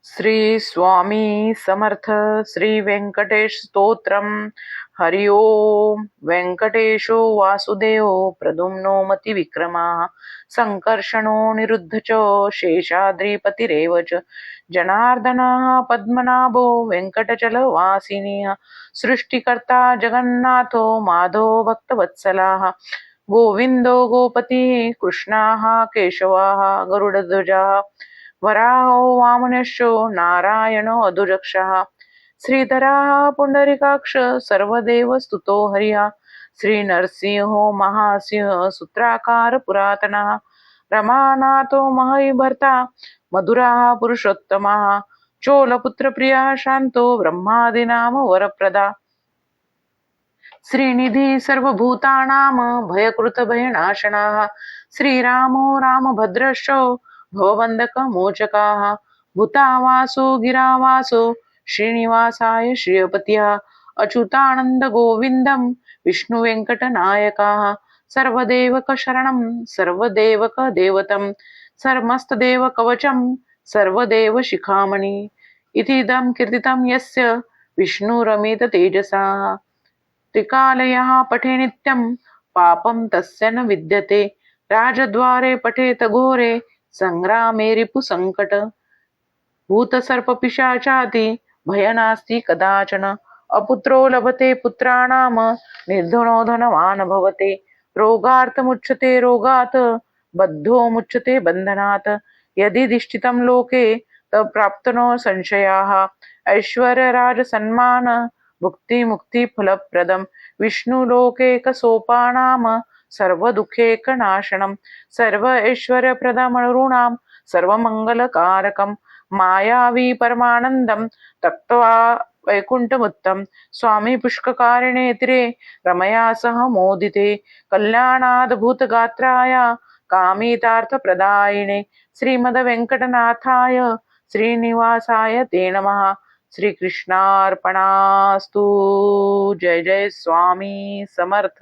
श्री स्वामी समर्थ. श्री व्यंकटेश स्तोत्रम. हरि ओम. व्यंकटेशो वासुदेव प्रद्युम्नो मती विक्रमा संकर्षणो निरुद्ध च शेषाद्रिपतिरेव च जनार्दनः पद्मनाभो वेङ्कटचलवासिनः सृष्टिकर्ता जगन्नाथो माधो भक्तवत्सलाः गोविन्दो गोपतिः कृष्णाः केशवाः गरुडध्वजाः वराहो वामनश्चो नारायणो अधुरक्षः श्रीधरः पुंडरीकाक्ष सर्वदेव स्तुतो हरिः श्रीनरसिंहो महासिंह सूत्राकार पुरातनः रमानाथो महैभर्ता मधुरः पुरुषोत्तमः चोलपुत्रप्रियः शान्तो ब्रह्मादिनाम वरप्रदा श्रीनिधी सर्वभूतानां भयकृत भयनाशनः श्रीरामो रामभद्रश्च भवबन्धकमोचकाः भूतावासो गिरावासो श्रीनिवासाय श्रियपतिः अच्युतानन्द गोविन्दं विष्णुवेङ्कटनायकाः सर्वदेवकशरणं सर्वदेवकदेवतं सर्वमस्तदेवकवचं सर्वदेवशिखामणि इतीदं कीर्तितं यस्य विष्णुरमित तेजसा त्रिकालयः पठे नित्यं पापं तस्य न विद्यते राजद्वारे पठेत घोरे संग्रामे रिपुसङ्कट भूतसर्पपिशाचाति भयनास्ति कदाचन अपुत्रो लभते पुत्राणाम निर्धनो धनवान् भवते रोगार्थमुच्यते रोगात् बद्धो मुच्यते बन्धनात् यदि दिष्टितं लोके तत्प्राप्तनो संशयाः ऐश्वर्यराजसन्मान भुक्तिमुक्तिफलप्रदं विष्णुलोकैकसोपानां सर्वदुःखैकनाशनं सर्व ऐश्वर्यप्रदमणॄणां सर्वमङ्गलकारकं मायावी परमानन्दं तक्त्वा वैकुण्ठमुत्तं स्वामी पुष्ककारिणे तीरे रमया सह मोदिते कल्याणाद्भुतगात्राय कामितार्थप्रदायिने श्रीमद्वेङ्कटनाथाय श्रीनिवासाय ते नमः. श्रीकृष्णार्पणास्तु. जय जय स्वामी समर्थ.